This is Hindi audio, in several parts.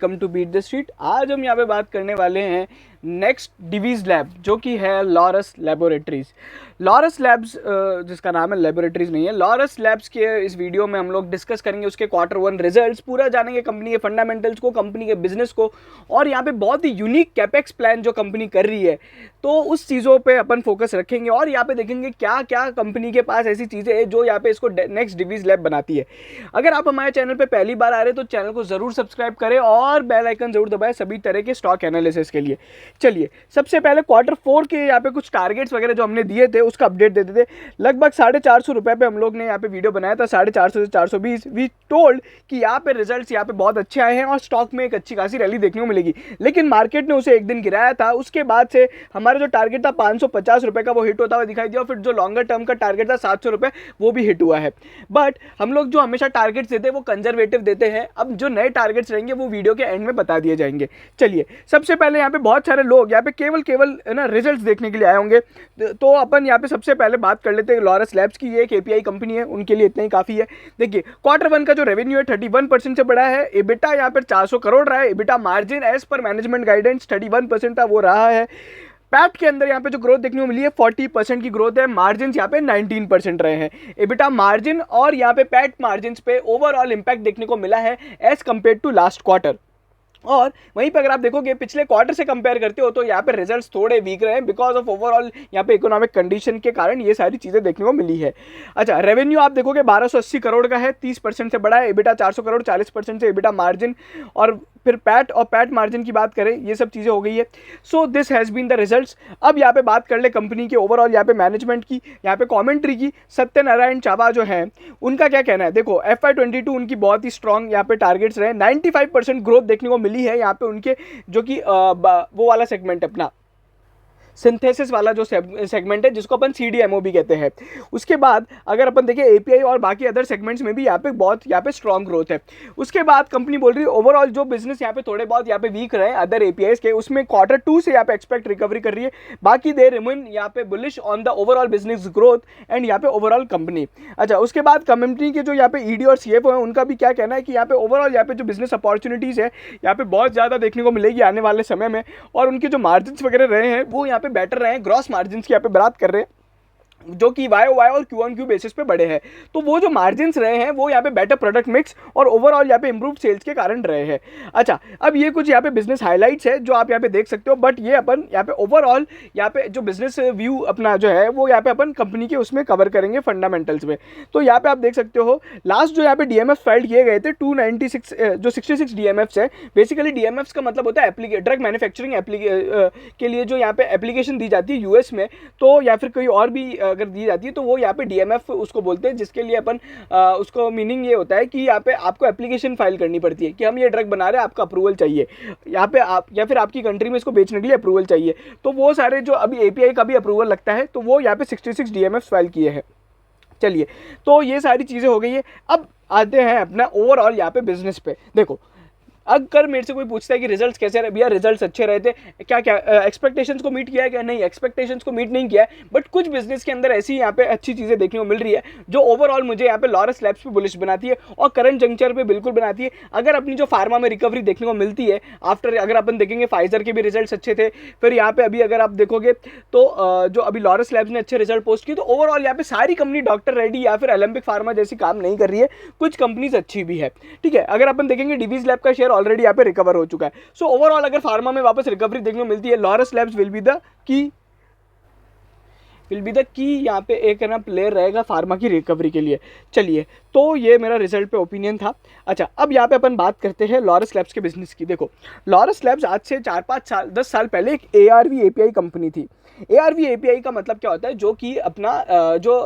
Welcome to beat the street. आज हम यहाँ पे बात करने वाले हैं नेक्स्ट डिवीज़ लैब जो कि है लॉरस लैबोरेटरीज़। लॉरस लैब्स जिसका नाम है, लैबोरेटरीज़ नहीं है, लॉरस लैब्स के इस वीडियो में हम लोग डिस्कस करेंगे उसके Q1 रिजल्ट्स, पूरा जानेंगे कंपनी के फंडामेंटल्स को, कंपनी के बिजनेस को, और यहाँ पे बहुत ही यूनिक कैपेक्स प्लान जो कंपनी कर रही है तो उस चीज़ों पे अपन फोकस रखेंगे और यहाँ पे देखेंगे क्या क्या कंपनी के पास ऐसी चीज़ें हैं जो यहाँ पे इसको नेक्स्ट डिवीज़ लैब बनाती है। अगर आप हमारे चैनल पे पहली बार आ रहे हैं तो चैनल को ज़रूर सब्सक्राइब करें और बेल आइकन ज़रूर दबाएं सभी तरह के स्टॉक एनालिसिस के लिए। चलिए सबसे पहले Q4 के यहाँ पे कुछ टारगेट्स वगैरह जो हमने दिए थे उसका अपडेट देते थे। लगभग 450 रुपये पे हम लोग ने यहाँ पे वीडियो बनाया था, 450 से 420। वी टोल्ड कि यहाँ पे रिजल्ट्स यहाँ पे बहुत अच्छे आए हैं और स्टॉक में एक अच्छी खासी रैली देखने को मिलेगी, लेकिन मार्केट ने उसे एक दिन गिराया था। उसके बाद से हमारा जो टारगेट था 550 रुपये का वो हिट होता हुआ दिखाई दिया और फिर जो लॉन्गर टर्म का टारगेट था 700 रुपये वो भी हिट हुआ है। बट हम लोग जो हमेशा टारगेट्स देते हैं वो कंजर्वेटिव देते हैं। अब जो नए टारगेट्स रहेंगे वो वीडियो के एंड में बता दिए जाएंगे। चलिए सबसे पहले यहाँ पे बहुत सारे लोग यहाँ पे केवल ना रिजल्ट्स देखने के लिए आए होंगे, तो अपन यहाँ पे सबसे पहले बात कर लेते हैं लॉरस लैब्स की। ये एक एपीआई कंपनी है, उनके लिए इतना ही काफ़ी है। देखिए Q1 का जो रेवेन्यू है 31% से बढ़ा है। एबिटा यहाँ पर 400 करोड़ रहा है। EBITDA margin as per management guidance 31% था, वो रहा है। पैट के अंदर यहाँ पे जो ग्रोथ देखने को मिली है 40% की ग्रोथ है। मार्जिन यहाँ पे 19% रहे हैं। एबिटा मार्जिन और यहाँ पे पैट मार्जिन पे ओवरऑल इंपैक्ट देखने को मिला है as compared to last quarter. और वहीं पर अगर आप देखोगे पिछले क्वार्टर से कंपेयर करते हो तो यहाँ पे रिजल्ट्स थोड़े वीक रहे हैं बिकॉज ऑफ ओवरऑल यहाँ पे इकोनॉमिक कंडीशन के कारण ये सारी चीज़ें देखने को मिली है। अच्छा, रेवेन्यू आप देखोगे 1280 करोड़ का है, 30% से बड़ा है। एबिटा 400 करोड़, 40% से एबिटा मार्जिन। और फिर पैट मार्जिन की बात करें, ये सब चीज़ें हो गई है। So this has been the results. अब यहाँ पे बात कर ले कंपनी के ओवरऑल यहाँ पे मैनेजमेंट की, यहाँ पे कॉमेंट्री की। सत्यनारायण चाबा जो है उनका क्या कहना है, देखो FY22 उनकी बहुत ही स्ट्रॉन्ग यहाँ पे टारगेट्स रहे। 95% ग्रोथ देखने को मिली है यहाँ पे उनके जो कि वो वाला सेगमेंट अपना सिंथेसिस वाला जो सेगमेंट है जिसको अपन CDMO भी कहते हैं। उसके बाद अगर अपन देखें API और बाकी अदर सेगमेंट्स में भी यहाँ पे स्ट्रॉन्ग ग्रोथ है। उसके बाद कंपनी बोल रही है ओवरऑल जो बिजनेस यहाँ पे थोड़े बहुत यहाँ पे वीक रहे अदर APIs के, उसमें Q2 से यहाँ पे एक्सपेक्ट रिकवरी कर रही है। बाकी दे रिमेन यहाँ पे bullish on the overall business growth and यहाँ पे ओवरऑल कंपनी। अच्छा, उसके बाद कंपनी के जो यहाँ पे ED और CFO है उनका भी क्या कहना है कि यहाँ पे ओवरऑल यहाँ पे जो बिजनेस अपॉर्चुनिटीज़ है यहाँ पे बहुत ज़्यादा देखने को मिलेगी आने वाले समय में। और उनके जो मार्जिन वगैरह रहे हैं वो यहाँ पे बेटर रहे हैं। ग्रॉस मार्जिन की यहाँ पे बात कर रहे हैं जो कि YOY और Q1Q बेसिस पे बड़े हैं, तो वो जो मार्जिन्स रहे हैं वो यहाँ पे बेटर प्रोडक्ट मिक्स और ओवरऑल यहाँ पे इंप्रूव सेल्स के कारण रहे हैं। अच्छा, अब ये कुछ यहाँ पे बिजनेस हाइलाइट्स है जो आप यहाँ पे देख सकते हो, बट ये अपन यहाँ पे ओवरऑल यहाँ पे जो बिजनेस व्यू अपना जो है वो यहाँ पे अपन कंपनी के उसमें कवर करेंगे फंडामेंटल्स में। तो यहाँ पे आप देख सकते हो लास्ट जो यहाँ पे DMF फाइल किए गए थे 296 जो 66 DMFs है। बेसिकली DMFs का मतलब होता है ड्रग मैन्युफैक्चरिंग के लिए जो यहाँ पे एप्लीकेशन दी जाती है US में, तो या फिर कोई और भी अगर दी जाती है तो वो यहाँ पे DMF उसको बोलते हैं, जिसके लिए अपन उसको मीनिंग ये होता है कि यहाँ पे आपको एप्लीकेशन फाइल करनी पड़ती है कि हम ये ड्रग बना रहे हैं, आपका अप्रूवल चाहिए यहाँ पे आप, या फिर आपकी कंट्री में इसको बेचने के लिए अप्रूवल चाहिए। तो वो सारे जो अभी API का भी अप्रूवल लगता है तो वो यहाँ पे 66 DMF फाइल किए हैं। चलिए, तो ये सारी चीज़ें हो गई है। अब आते हैं अपना ओवरऑल यहाँ पे बिजनेस पे। देखो, अगर मेरे से कोई पूछता है कि रिजल्ट्स कैसे रहे, भैया रिजल्ट्स अच्छे रहे थे, क्या क्या एक्सपेक्टेशंस को मीट किया है क्या, नहीं एक्सपेक्टेशंस को मीट नहीं किया है, बट कुछ बिजनेस के अंदर ऐसी यहाँ पे अच्छी चीज़ें देखने को मिल रही है जो ओवरऑल मुझे यहाँ पे लॉरस लैब्स पे बुलिश बनाती है और करंट जंक्चर पे बिल्कुल बनाती है। अगर अपनी जो फार्मा में रिकवरी देखने को मिलती है आफ्टर, अगर अपन देखेंगे फाइजर के भी रिजल्ट्स अच्छे थे, फिर यहाँ पे अभी अगर आप देखोगे तो जो अभी लॉरस लैब्स ने अच्छे रिजल्ट पोस्ट किए, तो ओवरऑल यहाँ पे सारी कंपनी डॉक्टर रेड्डी या फिर एलेम्बिक फार्मा जैसी काम नहीं कर रही है, कुछ कंपनीज अच्छी भी है। ठीक है, अगर अपन देखेंगे डिवीज लैब का शेयर ऑलरेडी यहाँ पे रिकवर हो चुका है। सो ओवरऑल अगर फार्मा में वापस रिकवरी देखने को मिलती है, Laurus labs will be the key यहाँ पे एक है ना प्लेयर रहेगा फार्मा की रिकवरी के लिए। चलिए, तो ये मेरा रिजल्ट पे ओपिनियन था। अच्छा, अब यहाँ पे अपन बात करते हैं लॉरस लैब्स के बिजनेस की। देखो, लॉरस लैब्स आज से 4-5 साल 10 साल पहले एक ARV API कंपनी थी। ARV API का मतलब क्या होता है, जो कि अपना जो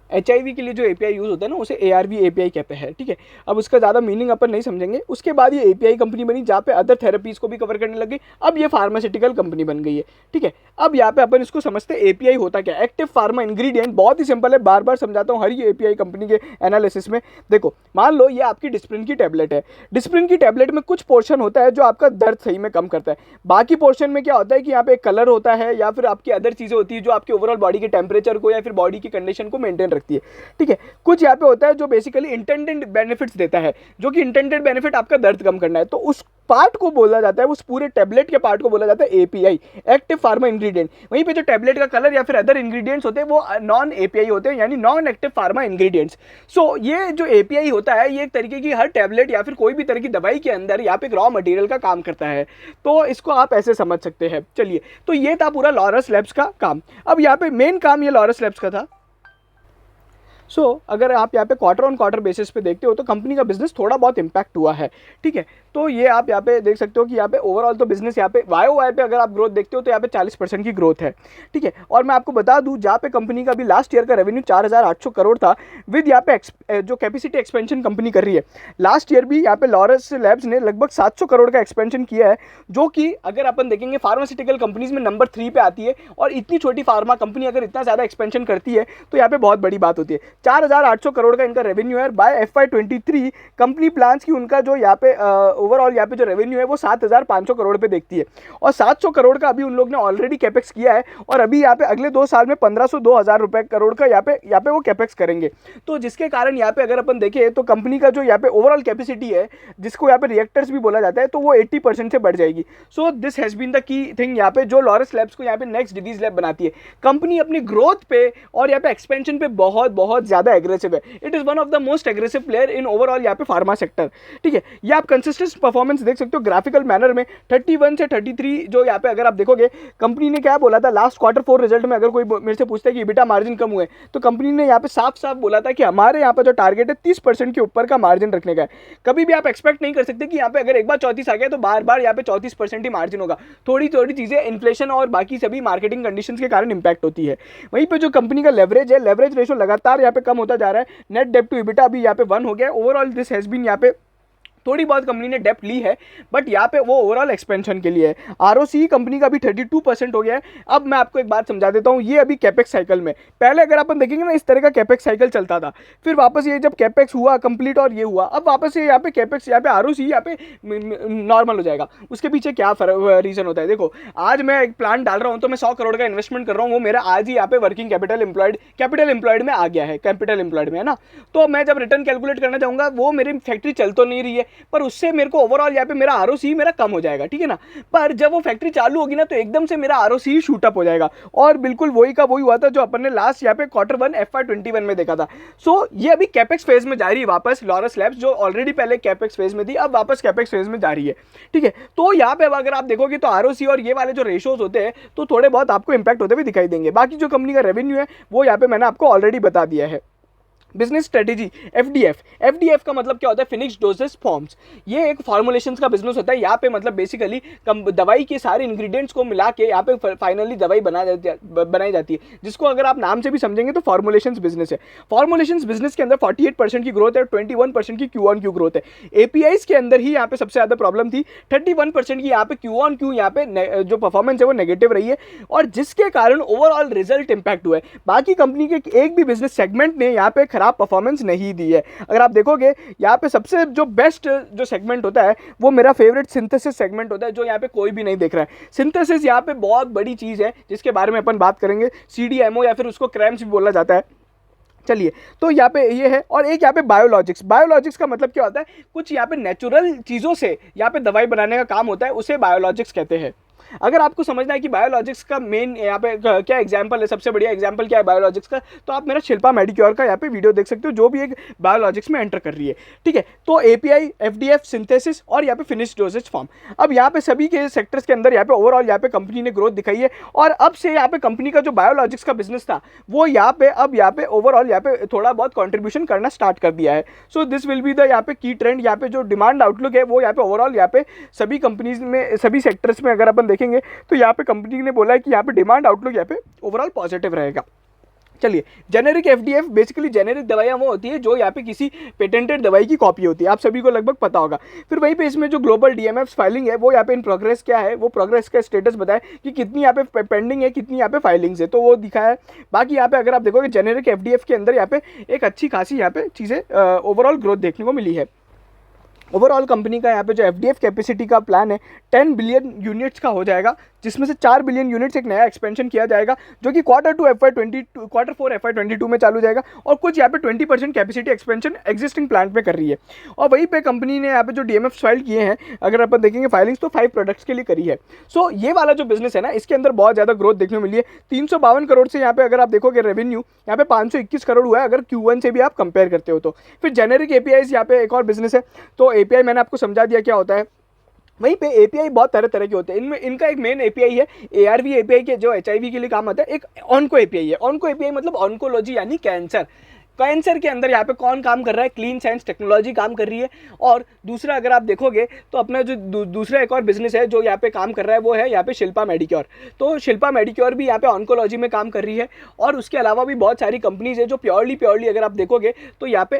HIV के लिए जो API यूज़ होता है ना उसे ARV API कहते हैं। ठीक है, अब उसका ज़्यादा मीनिंग अपन नहीं समझेंगे। उसके बाद ये API कंपनी बनी जहाँ पे अदर थेरेपीज़ को भी कवर करने लग गई। अब ये फार्मास्यूटिकल कंपनी बन गई है। ठीक है, अब यहाँ पे अपन इसको समझते हैं API होता क्या, एक्टिव फार्मा इंग्रेडिएंट। बहुत ही सिंपल है, बार बार समझाता हूँ हर ये API कंपनी के एनालिसिस में। देखो, मान लो ये आपकी डिस्प्रिन की टैबलेट है। डिस्प्रिन की टैबलेट में कुछ पोर्शन होता है जो आपका दर्द सही में कम करता है। बाकी पोर्शन में क्या होता है कि यहाँ पे एक कलर होता है या फिर आपकी अदर चीज़ें होती है जो आपके ओवरऑल बॉडी के टेम्परेचर को या फिर बॉडी की कंडीशन को मेंटेन सकती है। ठीक है, कुछ यहाँ पे होता है जो बेसिकली इंटेंडेड बेनिफिट्स देता है, जो कि इंटेंडेड बेनिफिट आपका दर्द कम करना है, तो उस पार्ट को बोला जाता है, उस पूरे टैबलेट के पार्ट को बोला जाता है एपीआई, एक्टिव फार्मा इंग्रेडिएंट। वहीं पे जो टैबलेट का कलर या फिर अदर इंग्रेडिएंट्स होते हैं वो नॉन एपीआई होते हैं, यानी नॉन एक्टिव फार्मा इंग्रेडिएंट्स। सो ये जो एपीआई होता है ये एक तरीके की हर टैबलेट या फिर कोई भी तरह की दवाई के अंदर यहाँ पे एक रॉ मटेरियल का काम करता है, तो इसको आप ऐसे समझ सकते हैं। चलिए, तो ये था पूरा लॉरस लैब्स का काम। अब यहाँ पे मेन काम ये लॉरस लैब्स का था। अगर आप यहाँ पे क्वार्टर ऑन क्वार्टर बेसिस पे देखते हो तो कंपनी का बिजनेस थोड़ा बहुत इंपैक्ट हुआ है। ठीक है, तो ये आप यहाँ पे देख सकते हो कि यहाँ पे ओवरऑल तो बिजनेस यहाँ पे वाई पे अगर आप ग्रोथ देखते हो तो यहाँ पे 40% की ग्रोथ है। ठीक है, और मैं आपको बता दूँ जहाँ पे कंपनी का भी लास्ट ईयर का रेवेन्यू 4800 करोड़ था, विद यहाँ पे जो कैपेसिटी एक्सपेंशन कंपनी कर रही है, लास्ट ईयर भी यहाँ पे लॉरस लैब्स ने लगभग 700 करोड़ का एक्सपेंशन किया है, जो कि अगर अपन देखेंगे फार्मास्यूटिकल कंपनीज में नंबर 3 पे आती है। और इतनी छोटी फार्मा कंपनी अगर इतना ज़्यादा एक्सपेंशन करती है तो यहाँ पे बहुत बड़ी बात होती है। 4800 करोड़ का इनका रेवेन्यू है। बाय FY23 कंपनी प्लान्स की उनका जो यहाँ पे ओवरऑल यहाँ पे जो रेवेन्यू है वो 7500 करोड़ पे देखती है, और 700 करोड़ का अभी उन लोग ने ऑलरेडी कैपेक्स किया है, और अभी यहाँ पे अगले 2 साल में 1500-2000 रुपए करोड़ का यहाँ पे वो कैपेक्स करेंगे। तो जिसके कारण यहाँ पे अगर अपन देखें तो कंपनी का जो यहाँ पे ओवरऑल कैपेसिटी है, जिसको यहाँ पे रिएक्टर्स भी बोला जाता है, तो वो 80% से बढ़ जाएगी। So this has been the key thing यहाँ पे जो लॉरस लैब्स को यहाँ पे नेक्स्ट डिवीज लैब बनाती है। कंपनी अपनी ग्रोथ पे और यहाँ पे एक्सपेंशन पे बहुत बहुत ज़्यादा एग्रेसिव है। It is one of the most aggressive player in overall यहाँ पे फार्मा सेक्टर। ठीक है, ये आप कंसिस्टेंट परफॉर्मेंस देख सकते हो ग्राफिकल मैनर में। 31 से 33 जो यहाँ पे अगर आप देखोगे, कंपनी ने क्या बोला था लास्ट Q4 रिजल्ट में, अगर कोई मेरे से पूछता है कि EBITDA मार्जिन कम हुए, तो कंपनी ने यहाँ पे साफ साफ बोला था कि हमारे यहाँ पर जो टारगेट है 30% के ऊपर का मार्जिन रखने का है। कभी भी आप एक्सपेक्ट नहीं कर सकते कि यहाँ पे अगर एक बार 34 आ गया तो बार बार यहाँ पे 34% ही मार्जिन होगा। थोड़ी थोड़ी चीज़ें इन्फ्लेशन और बाकी सभी मार्केटिंग कंडीशंस के कारण इंपैक्ट होती है। वहीं पे जो कंपनी का लेवरेज है, लेवरेज रेशो लगातार यहाँ पे कम होता जा रहा है। नेट डेब्ट टू EBITDA अभी यहाँ पे 1 हो गया है। ओवरऑल दिस हैज़ बीन यहाँ पे थोड़ी बहुत कंपनी ने डेप्ट ली है, बट यहाँ पे वो ओवरऑल एक्सपेंशन के लिए है। ROCE कंपनी का भी 32% हो गया है। अब मैं आपको एक बात समझा देता हूँ, ये अभी कैपेक्स साइकिल में, पहले अगर अपन देखेंगे ना इस तरह का कैपेक्स साइकिल चलता था, फिर वापस ये जब कैपेक्स हुआ कंप्लीट और ये हुआ, अब वापस ये यहाँ पे कैपेक्स, यहाँ पे ROCE यहाँ पे नॉर्मल हो जाएगा। उसके पीछे क्या रीज़न होता है? देखो, आज मैं एक प्लान डाल रहा हूँ तो मैं 100 करोड़ का इन्वेस्टमेंट कर रहा हूँ, वो मेरा आज ही यहाँ पे वर्किंग कैपिटल एम्प्लॉयड में आ गया है, कैपिटल एम्प्लॉयड में, है ना। तो मैं जब रिटर्न कैलकुलेट करना चाहूँगा, वो मेरी फैक्ट्री चल तो नहीं रही है, पर उससे मेरे को ओवरऑल यहाँ पे मेरा ROCE मेरा कम हो जाएगा, ठीक है ना। पर जब वो फैक्ट्री चालू होगी ना तो एकदम से मेरा ROCE शूट अप हो जाएगा, और बिल्कुल वही का वही हुआ था जो अपन ने लास्ट यहाँ पे Q1 FY21 में देखा था। सो ये अभी कैपेक्स फेज में जा रही है वापस लॉरस लैब्स, जो ऑलरेडी पहले कैपेक्स फेज में थी, अब वापस कैपेक्स फेज में जा रही है। ठीक है, तो यहाँ पे अगर आप देखोगे तो ROCE और ये वाले जो रेशोज होते हैं तो थोड़े बहुत आपको इंपैक्ट होते हुए दिखाई देंगे। बाकी जो कंपनी का रेवेन्यू है वो यहाँ पे मैंने आपको ऑलरेडी बता दिया है। बिजनेस स्ट्रेटेजी, एफडीएफ का मतलब क्या होता है? Finish doses forms. ये एक फॉर्मुलेशंस का बिजनेस होता है। यहाँ पे मतलब बेसिकली दवाई के सारे इंग्रेडिएंट्स को मिला के यहाँ पे फाइनली दवाई बनाई जाती है, जिसको अगर आप नाम से भी समझेंगे तो फॉर्मुलेशंस बिजनेस है। फॉर्मुलेशंस बिजनेस के अंदर 48% की ग्रोथ है, 21% की क्यू ऑन क्यू ग्रोथ है। एपीआईज के अंदर ही यहाँ पे सबसे ज़्यादा प्रॉब्लम थी, 31% की यहाँ पे क्यू ऑन क्यू यहाँ पे जो परफॉर्मेंस है वो नेगेटिव रही है, और जिसके कारण ओवरऑल रिजल्ट इंपैक्ट हुआ है। बाकी कंपनी के एक भी बिजनेस सेगमेंट ने यहाँ पे खराब परफॉर्मेंस नहीं दी है। अगर आप देखोगे यहाँ पे सबसे जो बेस्ट जो सेगमेंट होता है वो मेरा फेवरेट सिंथेसिस सेगमेंट होता है, जो यहाँ पे कोई भी नहीं देख रहा है। सिंथेसिस यहाँ पे बहुत बड़ी चीज़ है जिसके बारे में अपन बात करेंगे, CDMO या फिर उसको क्रैम्स भी बोला जाता है। चलिए, तो यहाँ पे ये है, और एक यहाँ पे बायोलॉजिक्स का मतलब क्या होता है? कुछ यहाँ पे नेचुरल चीज़ों से यहाँ पे दवाई बनाने का काम होता है, उसे बायोलॉजिक्स कहते हैं। अगर आपको समझना है कि बायोलॉजिक्स का मेन यहाँ पे क्या एग्जांपल है, सबसे बढ़िया एग्जांपल क्या है बायोलॉजिक्स का, तो आप मेरा शिल्पा मेडिक्योर का यहाँ पे वीडियो देख सकते हो, जो भी एक बायोलॉजिक्स में एंटर कर रही है। ठीक है, तो एपीआई, एफडीएफ, सिंथेसिस और यहाँ पे फिनिश डोजेज फॉर्म। अब यहाँ पे सभी के सेक्टर्स के अंदर यहाँ पे ओवरऑल यहाँ पे कंपनी ने ग्रोथ दिखाई है, और अब से यहाँ पे कंपनी का जो बायोलॉजिक्स का बिजनेस था वो यहाँ पे अब यहाँ पे ओवरऑल यहाँ पे थोड़ा बहुत कॉन्ट्रीब्यूशन करना स्टार्ट कर दिया है। So this will be the यहाँ पे की ट्रेंड। यहाँ पे जो डिमांड आउटलुक है वो यहाँ पे ओवरऑल यहाँ पे सभी कंपनीज में, सभी सेक्टर्स में अगर अपन देखेंगे तो यहाँ पे कंपनी ने बोला है कि यहाँ पे डिमांड आउटलुक यहाँ पे ओवरऑल पॉजिटिव रहेगा। चलिए, जेनेरिक एफडीएफ, बेसिकली जेनेरिक दवाइयाँ वो होती है जो यहाँ पे किसी पेटेंटेड दवाई की कॉपी होती है, आप सभी को लगभग पता होगा। फिर वहीं पे इसमें जो ग्लोबल डीएमएफ फाइलिंग है वो यहाँ पे इन प्रोग्रेस क्या है, वो प्रोग्रेस का स्टेटस बताए कि कितनी यहाँ पे पेंडिंग है, कितनी यहाँ पे फाइलिंग्स है, तो वो दिखाया है। बाकी यहाँ पे अगर आप देखोगे जेनेरिक एफडीएफ के अंदर यहाँ पे एक अच्छी खासी यहाँ पे चीज़ें ओवरऑल ग्रोथ देखने को मिली है। ओवरऑल कंपनी का यहाँ पे जो एफडीएफ कैपेसिटी का प्लान है 10 बिलियन यूनिट्स का हो जाएगा, जिसमें से 4 बिलियन यूनिट्स एक नया एक्सपेंशन किया जाएगा जो कि क्वार्टर 4 FY22 में चालू जाएगा, और कुछ यहाँ पे 20% कैपेसिटी एक्सपेंशन एग्जिस्टिंग प्लांट में कर रही है। और वहीं पे कंपनी ने यहाँ पे जो डीएमएफ फाइल किए हैं, अगर अपन देखेंगे फाइलिंग्स, तो 5 प्रोडक्ट्स के लिए करी है। सो ये वाला जो बिजनेस है ना, इसके अंदर बहुत ज़्यादा ग्रोथ देखने को मिली है। 352 करोड़ से यहाँ पे अगर आप देखोगे रेवेन्यू यहाँ पे 521 करोड़ हुआ है अगर Q1 से भी आप कंपेयर करते हो तो। फिर जेनेरिक एपीआईज यहाँ पे एक और बिजनेस है। तो एपीआई मैंने आपको समझा दिया क्या होता है। वहीं पे एपीआई बहुत तरह तरह के होते हैं, इनमें इनका एक मेन एपीआई है एआरवी एपीआई के, जो एचआईवी के लिए काम आता है। एक ऑन्को एपीआई है। ऑन्को एपीआई मतलब ऑन्कोलॉजी यानी कैंसर के अंदर यहाँ पे कौन काम कर रहा है, क्लीन साइंस टेक्नोलॉजी काम कर रही है। और दूसरा अगर आप देखोगे तो अपना जो दूसरा एक और बिजनेस है जो यहाँ पे काम कर रहा है वो है यहाँ पे शिल्पा मेडिक्योर। तो शिल्पा मेडिक्योर भी यहाँ पे ऑन्कोलॉजी में काम कर रही है। और उसके अलावा भी बहुत सारी कंपनीज है जो प्योरली अगर आप देखोगे तो यहाँ पे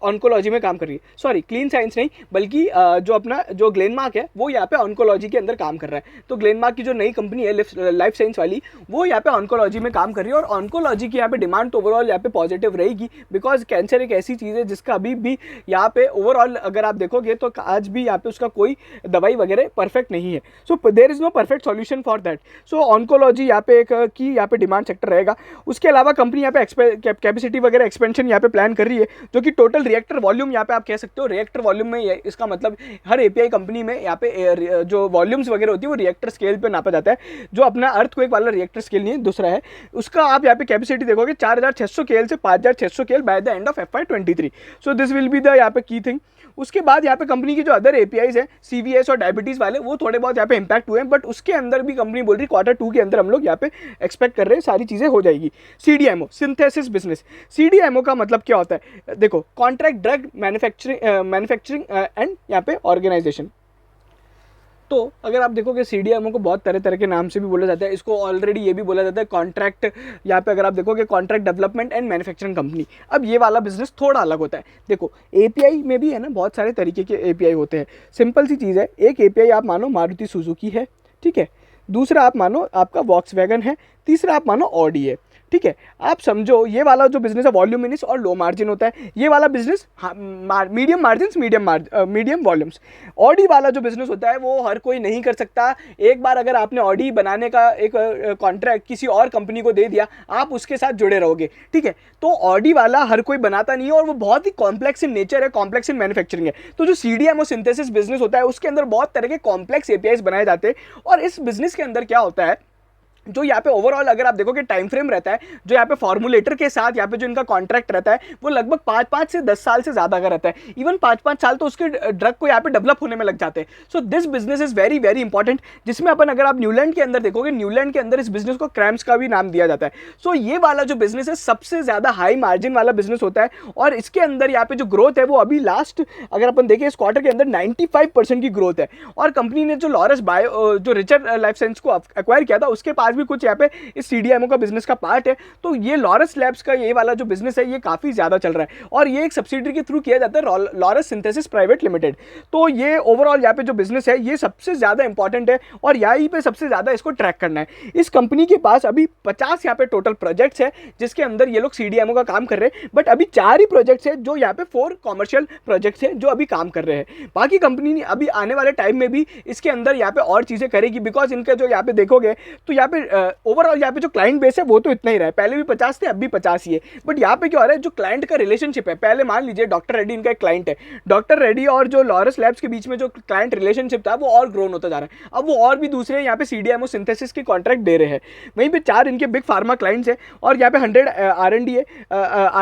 ऑन्कोलॉजी में काम कर रही है। सॉरी, क्लीन साइंस नहीं, बल्कि जो अपना जो ग्लेनमार्क है वो यहाँ पे ऑन्कोलॉजी के अंदर काम कर रहा है। तो ग्लेनमार्क की जो नई कंपनी है लाइफ साइंस वाली, वो यहाँ पे ऑन्कोलॉजी में काम कर रही है। और ऑन्कोलॉजी की यहाँ पे डिमांड तो ओवरऑल यहाँ पे पॉजिटिव रहेगी, बिकॉज कैंसर एक ऐसी चीज़ है जिसका अभी भी यहाँ पे ओवरऑल अगर आप देखोगे तो आज भी यहाँ पे उसका कोई दवाई वगैरह परफेक्ट नहीं है। So there is no perfect solution for that. So oncology यहाँ पे एक की यहाँ पे डिमांड सेक्टर रहेगा। उसके अलावा कंपनी यहाँ पे कैपेसिटी वगैरह एक्सपेंशन यहाँ पे प्लान कर रही है, जो कि टोटल रिएक्टर वॉल्यूम यहाँ पे आप कह सकते हो। रिएक्टर वॉल्यूम में इसका मतलब हर एपीआई कंपनी में यहाँ पे जो वॉल्यूम्स वगैरह होती है वो रिएक्टर स्केल पे नापा जाता है, जो अपना अर्थक्वेक वाला रिएक्टर स्केल नहीं है, दूसरा है। उसका आप यहाँ पे कैपेसिटी देखोगे 4600 KL से 5600 KL by the end of FY23। So this will be the यहाँ पे की थिंग। उसके बाद यहाँ पे कंपनी की जो अदर एपीआईज है सीवीएस और डायबिटीज वाले, वो थोड़े बहुत यहाँ पे इंपैक्ट हुए हैं, बट उसके अंदर भी कंपनी बोल रही Q2 के अंदर हम लोग यहाँ पे एक्सपेक्ट कर रहे हैं सारी चीज़ें हो जाएगी। CDMO synthesis business. सीडीएमओ का मतलब क्या होता है, देखो कॉन्ट्रैक्ट ड्रग मैन्युफैक्चरिंग एंड यहाँ पे ऑर्गेनाइजेशन। तो अगर आप देखोगे सीडीएमओ को बहुत तरह तरह के नाम से भी बोला जाता है। इसको ऑलरेडी ये भी बोला जाता है कॉन्ट्रैक्ट, यहाँ पे अगर आप देखोगे contract development and manufacturing company. अब ये वाला बिजनेस थोड़ा अलग होता है। देखो एपीआई में भी है ना बहुत सारे तरीके के एपीआई होते हैं। सिंपल सी चीज़ है, एक एपीआई आप मानो मारुति सुजुकी है, ठीक है, दूसरा आप मानो आपका वॉक्सवैगन है, तीसरा आप मानो ऑडी है, ठीक है। आप समझो ये वाला जो बिजनेस है वॉल्यूमिनस और लो मार्जिन होता है। ये वाला business medium margin medium volumes. Audi वाला जो बिजनेस होता है वो हर कोई नहीं कर सकता। एक बार अगर आपने ऑडी बनाने का एक कॉन्ट्रैक्ट किसी और कंपनी को दे दिया, आप उसके साथ जुड़े रहोगे, ठीक है। तो ऑडी वाला हर कोई बनाता नहीं है और वो बहुत ही कॉम्प्लेक्स इन नेचर है, कॉम्प्लेक्स इन मैन्युफैक्चरिंग है। तो जो सीडीएमओ सिंथेसिस बिजनेस होता है उसके अंदर बहुत तरह के कॉम्प्लेक्स एपीआईज बनाए जाते हैं। और इस बिजनेस के अंदर क्या होता है, जो यहाँ पे ओवरऑल अगर आप देखोगे टाइम फ्रेम रहता है, जो यहाँ पे फॉर्मुलेटर के साथ यहाँ पे जो इनका कॉन्ट्रैक्ट रहता है वो लगभग 5 से 10 साल से ज्यादा का रहता है। इवन 5 साल तो उसके ड्रग को यहाँ पे डेवलप होने में लग जाते हैं। So this business is very very important, जिसमें अपन अगर आप न्यूलैंड के अंदर देखोगे, न्यूलैंड के अंदर इस बिजनेस को क्रैम्स का भी नाम दिया जाता है। सो ये वाला जो बिजनेस है सबसे ज्यादा हाई मार्जिन वाला बिजनेस होता है। और इसके अंदर यहाँ पे जो ग्रोथ है वो अभी लास्ट अगर अपन देखें इस क्वार्टर के अंदर 95% की ग्रोथ है। और कंपनी ने जो लॉरस बायो जो रिचर लाइफ साइंस को एक्वायर किया था उसके पास भी कुछ यहाँ पे इस सीडीएमओ का बिजनेस का पार्ट है। तो ये लॉरस लैब्स का ये वाला जो बिजनेस है ये काफी ज्यादा चल रहा है और ये एक सब्सिडरी के थ्रू किया जाता है, लॉरस सिंथेसिस प्राइवेट लिमिटेड। तो ये ओवरऑल यहाँ पे जो बिजनेस है ये सबसे ज्यादा इंपॉर्टेंट है और यहीं पे सबसे ज्यादा इसको ट्रैक करना है। इस कंपनी के पास अभी 50 यहाँ पे टोटल प्रोजेक्ट्स है जिसके अंदर ये लोग सीडीएमओ का काम कर रहे हैं, बट अभी 4 ही प्रोजेक्ट्स है जो यहाँ पे 4 कॉमर्शियल प्रोजेक्ट्स है जो अभी काम कर रहे हैं। बाकी कंपनी अभी आने वाले टाइम में भी इसके अंदर यहाँ पे और चीजें करेगी, बिकॉज इनका जो यहाँ पे देखोगे तो यहाँ पे ओवरऑल यहाँ पे जो क्लाइंट बेस है वो तो इतना ही रहा है, पहले भी 50 थे अब भी 50 ही है। बट यहाँ पे क्या हो रहा है, जो क्लाइंट का रिलेशनशिप है, पहले मान लीजिए डॉक्टर रेड्डी इनका एक क्लाइंट है, डॉक्टर रेड्डी और जो लॉरस लैब्स के बीच में जो क्लाइंट रिलेशनशिप था वो और ग्रोन होता जा रहा है। अब वो और भी दूसरे यहाँ पे सीडीएमओ सिंथेसिस के कॉन्ट्रैक्ट दे रहे हैं। वहीं पे 4 इनके बिग फार्मा क्लाइंट्स है और यहाँ पे 100 R&D है,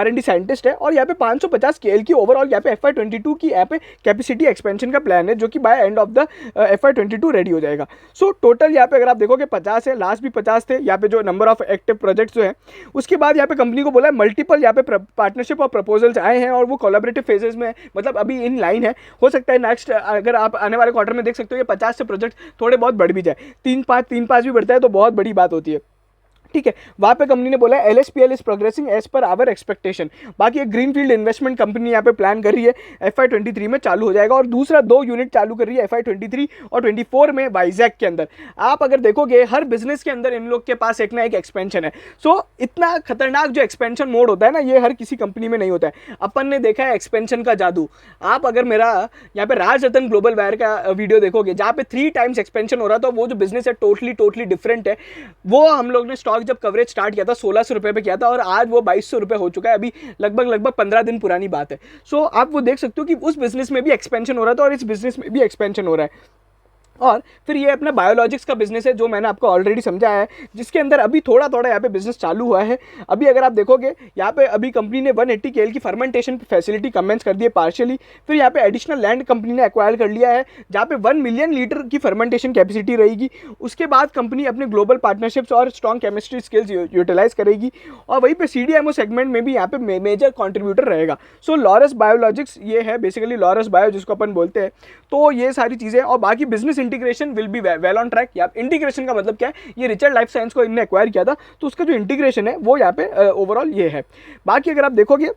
R&D साइंटिस्ट है और यहाँ पे 550 KL की ओवरऑल यहाँ पे FY22 की यहाँ पे कैपेसिटी एक्सपेंशन का प्लान है जो कि by end of the FY22 ready हो जाएगा। सो टोटल यहाँ पे अगर आप देखोगे 50 है, लास्ट भी 50 थे यहाँ पे जो नंबर ऑफ एक्टिव प्रोजेक्ट्स जो है। उसके बाद यहाँ पे कंपनी को बोला है मल्टीपल यहाँ पे पार्टनरशिप और प्रपोजल्स आए हैं और वो कोलैबोरेटिव फेजेस में मतलब अभी इन लाइन है। हो सकता है नेक्स्ट अगर आप आने वाले क्वार्टर में देख सकते हो ये 50 से प्रोजेक्ट थोड़े बहुत बढ़ भी जाए, 3-5 भी बढ़ता है तो बहुत बड़ी बात होती है। ठीक है, वहाँ पे कंपनी ने बोला है LSPL इज progressing as per our expectation. बाकी एक ग्रीनफील्ड इन्वेस्टमेंट कंपनी यहाँ पे प्लान कर रही है, FY23 में चालू हो जाएगा, और दूसरा 2 यूनिट चालू कर रही है FY23 और 24 में वाइजैक के अंदर। आप अगर देखोगे हर बिजनेस के अंदर इन लोग के पास एक ना एक एक्सपेंशन है। सो इतना खतरनाक जो एक्सपेंशन मोड होता है ना, ये हर किसी कंपनी में नहीं होता है। अपन ने देखा है एक्सपेंशन का जादू। आप अगर मेरा यहाँ पे राज रतन ग्लोबल वायर का वीडियो देखोगे जहाँ पे 3 टाइम्स एक्सपेंशन हो रहा था, वो जो बिजनेस है टोटली डिफरेंट है। वो हम लोग ने स्टॉक जब कवरेज स्टार्ट किया था 1600 रुपए पे किया था, और आज वो 2200 रुपए हो चुका है। अभी लगभग 15 दिन पुरानी बात है। सो आप वो देख सकते हो कि उस बिजनेस में भी एक्सपेंशन हो रहा था और इस बिजनेस में भी एक्सपेंशन हो रहा है। और फिर ये अपना बायोलॉजिक्स का बिजनेस है जो मैंने आपको ऑलरेडी समझाया है, जिसके अंदर अभी थोड़ा यहाँ पे बिजनेस चालू हुआ है। अभी अगर आप देखोगे यहाँ पे अभी कंपनी ने 180 KL की फर्मेंटेशन फैसिलिटी कमेंस कर दी है पार्शियली। फिर यहाँ पे एडिशनल लैंड कंपनी ने एक्वायर कर लिया है जहाँ पे 1 मिलियन लीटर की फर्मेंटेशन कैपेसिटी रहेगी। उसके बाद कंपनी अपने ग्लोबल पार्टनरशिप्स और स्ट्रॉन्ग केमिस्ट्री स्किल्स यूटिलाइज करेगी, और वहीं पे CDMO सेगमेंट में भी यहाँ पे मेजर कॉन्ट्रीब्यूटर रहेगा। सो लॉरस बायोलॉजिक्स ये है बेसिकली, लॉरस बायो जिसको अपन बोलते हैं। तो ये सारी चीज़ें, और बाकी business integration will be well on track. या इंटीग्रेशन का मतलब क्या है, ये रिचर्ड लाइफ साइंस को इनने एक्वायर किया था, तो उसका जो इंटीग्रेशन है वो यहाँ पे ओवरऑल ये है। बाकी अगर आप देखोगे,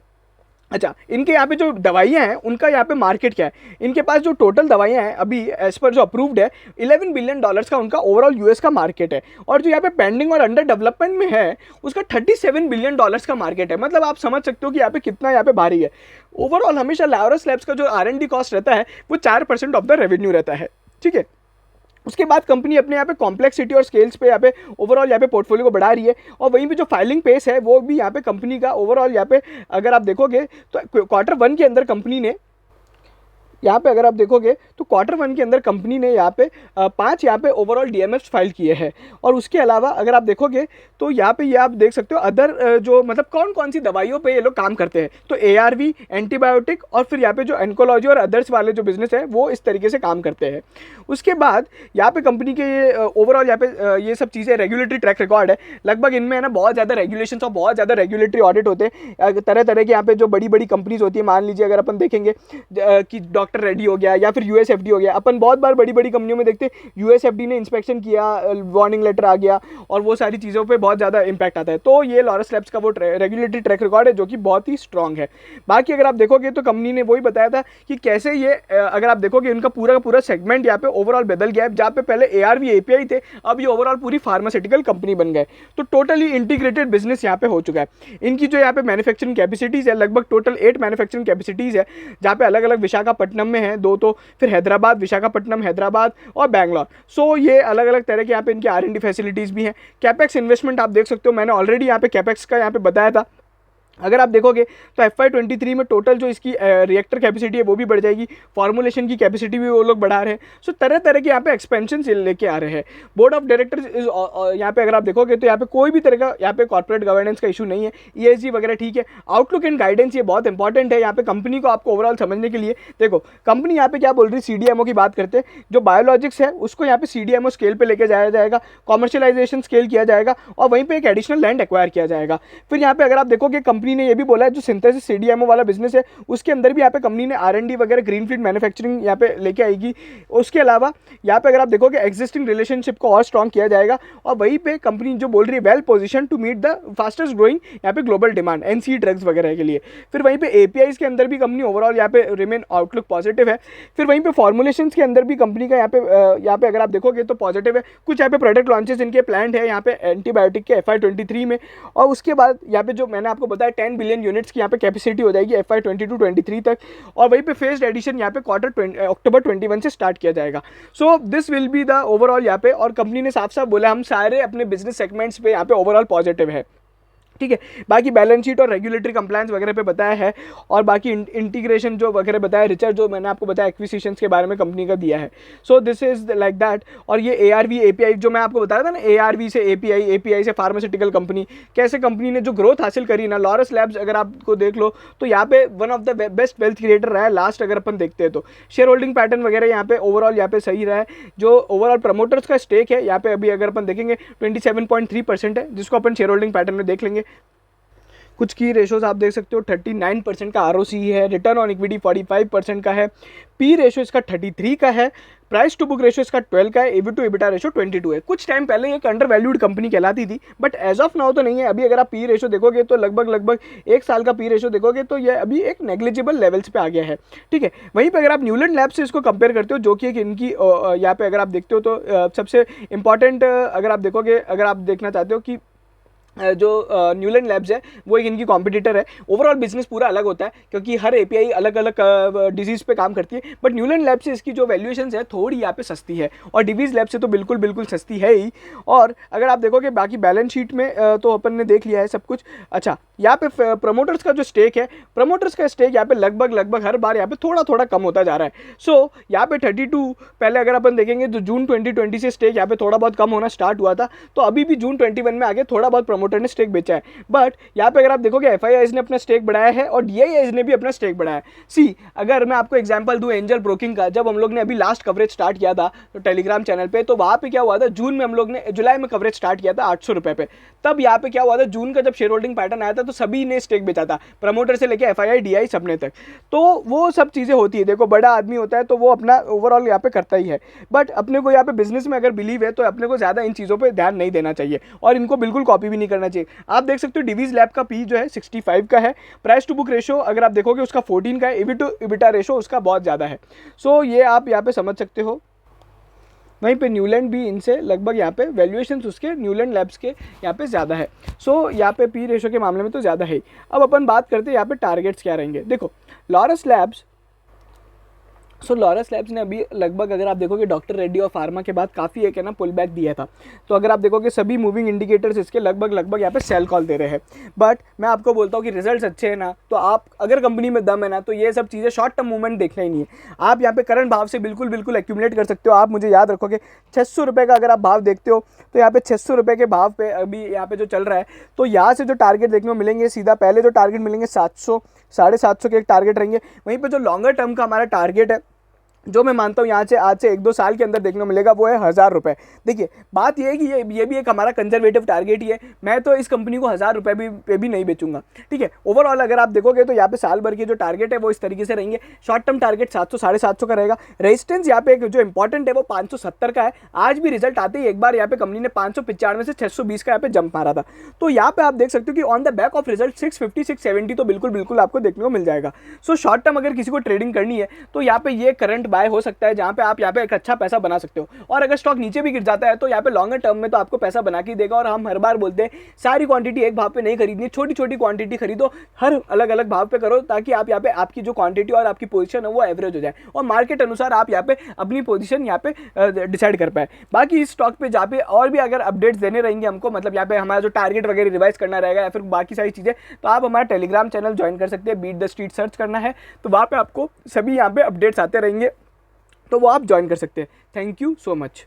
अच्छा इनके यहाँ पे जो दवाइयाँ हैं उनका यहाँ पे मार्केट क्या है, इनके पास जो टोटल दवाइयाँ हैं अभी एज पर जो अप्रूव्ड है $11 बिलियन का उनका ओवरऑल US का मार्केट है, और जो यहाँ पे पेंडिंग और अंडर डेवलपमेंट में है उसका $37 बिलियन का मार्केट है। मतलब आप समझ सकते हो कि यहाँ पे कितना यहाँ पे भारी है। ओवरऑल हमेशा लॉरस लैब्स का जो R&D कॉस्ट रहता है वो 4% ऑफ द रेवेन्यू रहता है, ठीक है। उसके बाद कंपनी अपने यहाँ पे कॉम्प्लेक्सिटी और स्केल्स पे यहाँ पे ओवरऑल यहाँ पे पोर्टफोलियो को बढ़ा रही है, और वहीं पे जो फाइलिंग पेस है वो भी यहाँ पे कंपनी का ओवरऑल यहाँ पे अगर आप देखोगे तो Q1 के अंदर कंपनी ने यहाँ पे अगर आप देखोगे तो Q1 के अंदर कंपनी ने यहाँ पे 5 यहाँ पे ओवरऑल DMFs फाइल किए हैं। और उसके अलावा अगर आप देखोगे तो यहाँ पे ये आप देख सकते हो अदर जो मतलब कौन कौन सी दवाइयों पे ये लोग काम करते हैं, तो ARV, एंटीबायोटिक, और फिर यहाँ पे जो एनकोलॉजी और अदर्स वाले जो बिजनेस है वो इस तरीके से काम करते हैं। उसके बाद यहाँ पे कंपनी के ये ओवरऑल यहाँ पे ये सब चीज़ें रेगुलेटरी ट्रैक रिकॉर्ड है। लगभग इनमें है ना बहुत ज़्यादा रेगुलेशन और बहुत ज़्यादा रेगुलेटरी ऑडिट होते हैं। तरह तरह के यहाँ पे जो बड़ी बड़ी कंपनीज होती है, मान लीजिए अगर अपन देखेंगे कि डॉक्टर रेडी हो गया या फिर USFD हो गया, अपन बहुत बार बड़ी बड़ी कंपनियों में देखते हैं USFD ने इंस्पेक्शन किया, वार्निंग लेटर आ गया, और वो सारी चीज़ों पे बहुत ज़्यादा इंपैक्ट आता है। तो ये लॉरस लैब्स का वो रेगुलेटरी ट्रैक रिकॉर्ड है जो कि बहुत ही स्ट्रॉन्ग है। बाकी अगर आप देखोगे तो कंपनी ने वही बताया था कि कैसे ये अगर आप देखोगे इनका पूरा का पूरा सेगमेंट यहाँ पे ओवरऑल बदल गया है। जहाँ पे पहले ARV API थे, अब ये ओवरऑल पूरी फार्मास्यूटिकल कंपनी बन गए। तो टोटली इंटीग्रेटेड बिजनेस यहाँ पे हो चुका है। इनकी जो यहाँ पे मैन्युफैक्चरिंग कैपेसिटीज़ है लगभग टोटल 8 मैन्युफैक्चरिंग कैपेसिटीज़ है, जहाँ पे अलग अलग विशाखापट्टनम में है 2, तो फिर हैदराबाद, विशाखापट्टनम, हैदराबाद और बैंगलोर। सो ये अलग अलग तरह के यहाँ पे इनके R&D फैसिलिटीज़ भी हैं। कैपेक्स इन्वेस्टमेंट आप देख सकते हो, मैंने ऑलरेडी यहाँ पे कैपेक्स का यहाँ पे बताया था। अगर आप देखोगे तो FY23 में टोटल जो इसकी रिएक्टर कैपेसिटी है वो भी बढ़ जाएगी, फॉर्मुलेशन की कैपेसिटी भी वो लोग बढ़ा रहे हैं। सो तरह तरह के यहाँ पे एक्सपेंशन लेके आ रहे हैं। बोर्ड ऑफ डायरेक्टर्स यहाँ पे अगर आप देखोगे तो यहाँ पे कोई भी तरह का यहाँ पे कॉर्पोरेट गवर्नेंस का इशू नहीं है, ESG वगैरह ठीक है। आउटलुक एंड गाइडेंस ये बहुत इंपॉर्टेंट है यहाँ पे कंपनी को आपको ओवरऑल समझने के लिए। देखो कंपनी यहाँ पे क्या बोल रही है, CDMO की बात करते हैं, जो बायोलॉजिक्स है उसको यहाँ पे CDMO स्केल पे लेके जाया जाएगा, कॉमर्शियलाइजेशन स्केल किया जाएगा, और वहीं पे एक एडिशनल लैंड एक्वायर किया जाएगा। फिर यहाँ पे अगर आप देखोगे कंपनी ने ये भी बोला है जो सिंथेसिस CDMO वाला बिजनेस है उसके अंदर भी यहाँ पे कंपनी ने R&D वगैरह ग्रीनफील्ड मैन्युफैक्चरिंग यहाँ पे लेके आएगी। उसके अलावा यहाँ पे अगर आप देखोगे एग्जिस्टिंग रिलेशनशिप को और स्ट्रॉन्ग किया जाएगा, और वहीं पे कंपनी जो बोल रही है well position to meet the fastest growing यहाँ पे ग्लोबल डिमांड NCE ड्रग्स वगैरह के लिए। फिर वहीं पे APIs के अंदर भी कंपनी ओवरऑल यहाँ पे रिमेन आउटलुक पॉजिटिव है। फिर वहीं पे फॉर्मुलेशन के अंदर भी कंपनी का यहाँ पे अगर आप देखोगे तो पॉजिटिव है। कुछ यहाँ पे प्रोडक्ट लॉन्चेस इनके प्लान है यहाँ पे एंटीबायोटिक के FY23 में, और उसके बाद यहाँ पे जो मैंने आपको बताया 10 बिलियन यूनिट्स की यहाँ पे कैपेसिटी हो जाएगी FY22-23 तक, और वहीं पे फेस्ड एडिशन यहाँ पे अक्टूबर 21 से स्टार्ट किया जाएगा। So this will be the overall यहाँ पे, और कंपनी ने साफ साफ बोला हम सारे अपने बिजनेस सेगमेंट्स पे यहाँ पे ओवरऑल पॉजिटिव है, ठीक है। बाकी बैलेंस शीट और रेगुलेटरी कंप्लायंस वगैरह पे बताया है, और बाकी इंटीग्रेशन जो वगैरह बताया, रिचर्ड जो मैंने आपको बताया एक्विजिशंस के बारे में कंपनी का दिया है। So this is like that. और ये ARV API जो मैं आपको बताया था ना, ARV से API, API से फार्मास्यूटिकल कंपनी, कैसे कंपनी ने जो ग्रोथ हासिल करी ना, लॉरस लैब्स अगर आपको देख लो तो यहाँ पे one of the best wealth creator रहा है लास्ट अगर अपन देखते हैं तो। शेयर होल्डिंग पैटर्न वगैरह यहाँ पे ओवरऑल यहाँ पे सही रहा है। जो ओवरऑल प्रमोटर्स का स्टेक है यहाँ पे अभी अगर अपन देखेंगे 27.3% है, जिसको अपन शेयर होल्डिंग पैटर्न में देख लेंगे। कुछ की रेशोज आप देख सकते हो 39% का ROC है, रिटर्न ऑन इक्विटी 45% का है, पी रेशो इसका 33 का है, प्राइस टू बुक रेशो इसका 12 का है, EBIT टू EBITDA रेशो 22 है। कुछ टाइम पहले ये एक अंडर वैल्यूड कंपनी कहलाती थी, बट एज ऑफ नाउ तो नहीं है। अभी अगर आप पी रेशो देखोगे तो लगभग 1 साल का पी रेशो देखोगे तो ये अभी एक नेग्लिजिबल लेवल्स पे आ गया है, ठीक है। वहीं पे अगर आप न्यूलैंड लैब से इसको कंपेयर करते हो, जो कि एक इनकी यहाँ पे अगर आप देखते हो तो सबसे इंपॉर्टेंट अगर आप देखोगे, अगर आप देखना चाहते हो कि जो न्यूलैंड लैब्स है वो एक इनकी कॉम्पिटिटर है। ओवरऑल बिजनेस पूरा अलग होता है क्योंकि हर एपीआई अलग अलग डिजीज़ पे काम करती है, बट न्यूलैंड लैब से इसकी जो वैल्यूएशन है थोड़ी यहाँ पे सस्ती है, और डिवीज़ लैब से तो बिल्कुल सस्ती है ही। और अगर आप देखोगे बाकी बैलेंस शीट में तो अपन ने देख लिया है सब कुछ। अच्छा, यहाँ पे प्रमोटर्स का जो स्टेक है, प्रमोटर्स का स्टेक यहाँ पे लगभग हर बार यहाँ पे थोड़ा कम होता जा रहा है। सो यहाँ पे 32 पहले अगर अपन देखेंगे तो जून 2020 से स्टेक यहाँ पे थोड़ा बहुत कम होना स्टार्ट हुआ था, तो अभी भी जून 21 में आगे थोड़ा बहुत प्रमोटर ने स्टेक बेचा है। बट यहाँ पे अगर आप देखोगे एफआईआईज ने अपना स्टेक बढ़ाया है और डीआईआईज ने भी अपना स्टेक बढ़ाया है। सी, अगर मैं आपको एग्जांपल दूं एंजल ब्रोकिंग का, जब हम लोग ने अभी लास्ट कवरेज स्टार्ट किया था तो टेलीग्राम चैनल पे, तो वहाँ पे क्या हुआ था, जून में हम लोग ने जुलाई में कवरेज स्टार्ट किया था 800 रुपये पे। तब यहाँ पे क्या हुआ था, जून का जब शेयर होल्डिंग पैटर्न आया था तो सभी ने स्टेक बेचा था, प्रमोटर से लेकर एफआईआई डीआई सबने तक। तो वो सब चीज़ें होती है, देखो बड़ा आदमी होता है तो वो अपना ओवरऑल यहाँ पे करता ही है, बट अपने को यहाँ पे बिजनेस में अगर बिलीव है तो अपने को ज़्यादा इन चीज़ों पर ध्यान नहीं देना चाहिए और इनको बिल्कुल कॉपी भी नहीं करना चाहिए। आप देख सकते हो डिवीज लैब का पी जो है 65 का है, प्राइस टू बुक रेशो अगर आप देखोगे उसका 14 का है, EBIT टू EBITDA रेशो उसका बहुत ज़्यादा है। सो ये आप यहाँ पे समझ सकते हो। वहीं पे न्यूलैंड भी इनसे लगभग यहाँ पे वैल्यूएशंस उसके न्यूलैंड लैब्स के यहाँ पे ज़्यादा है। सो यहाँ पे पी रेशो के मामले में तो ज़्यादा है। अब अपन बात करते हैं यहाँ पे टारगेट्स क्या रहेंगे। देखो लॉरस लैब्स, लॉरस लैब्स ने अभी लगभग अगर आप देखोगे डॉक्टर रेड्डी और फार्मा के बाद काफ़ी एक है ना पुल बैक दिया था, तो अगर आप देखोगे सभी मूविंग इंडिकेटर्स इसके लगभग यहाँ पे सेल कॉल दे रहे हैं। बट मैं आपको बोलता हूँ कि रिजल्ट्स अच्छे हैं ना, तो आप अगर कंपनी में दम है ना तो ये सब चीज़ें शॉर्ट टर्म मूवमेंट देखना ही नहीं है। आप यहाँ पे करंट भाव से बिल्कुल एक्यूमुलेट कर सकते हो। आप मुझे याद रखोगे 600 रुपये का अगर आप भाव देखते हो तो यहाँ पे 600 रुपये के भाव पे अभी यहाँ पे जो चल रहा है, तो यहाँ से जो टारगेट देखने को मिलेंगे सीधा पहले जो टारगेट मिलेंगे 700 750 के एक टारगेट रहेंगे। वहीं पर जो लॉन्गर टर्म का हमारा टारगेट है, जो मैं मानता हूँ यहाँ से आज से 1-2 साल के अंदर देखने को मिलेगा, वो है 1000 रुपये। देखिए बात ये है कि ये भी एक हमारा कंजर्वेटिव टारगेट ही है। मैं तो इस कंपनी को 1000 रुपये पे भी नहीं बेचूंगा, ठीक है। ओवरऑल अगर आप देखोगे तो यहाँ पे साल भर के जो टारगेट है वो इस तरीके से रहेंगे। शॉर्ट टर्म टारगेट 700 750 का रहेगा। रेजिस्टेंस यहाँ पे जो इंपॉर्टेंट है वो 570 का है। आज भी रिजल्ट आते ही एक बार यहाँ पे कंपनी ने 595 से 620 का यहाँ पे जंप मारा था, तो यहाँ पे आप देख सकते हो कि on the back of result 650 670 तो बिल्कुल आपको देखने को मिल जाएगा। सो शॉर्ट टर्म अगर किसी को ट्रेडिंग करनी है तो यहाँ पे ये करंट बाय हो सकता है, जहां पे आप यहाँ पे एक अच्छा पैसा बना सकते हो। और अगर स्टॉक नीचे भी गिर जाता है तो यहाँ पे लॉन्गर टर्म में तो आपको पैसा बना के देगा। और हम हर बार बोलते हैं सारी क्वांटिटी एक भाव पे नहीं खरीदनी, छोटी क्वांटिटी खरीदो, हर अलग अलग भाव पे करो, ताकि आप यहाँ पे आपकी जो क्वांटिटी और आपकी पोजीशन है वो एवरेज हो जाए और मार्केट अनुसार आप यहाँ पे अपनी पोजीशन यहाँ पे डिसाइड कर पाए। बाकी इस स्टॉक पे जहाँ पे और भी अगर अपडेट्स देने रहेंगे हमको, मतलब यहाँ पे हमारा जो टारगेट वगैरह रिवाइज करना रहेगा या फिर बाकी सारी चीज़ें, तो आप हमारा टेलीग्राम चैनल ज्वाइन कर सकते हैं। बीट द स्ट्रीट सर्च करना है तो वहाँ पे आपको सभी यहाँ पे अपडेट्स आते रहेंगे, तो वो आप ज्वाइन कर सकते हैं। Thank you so much.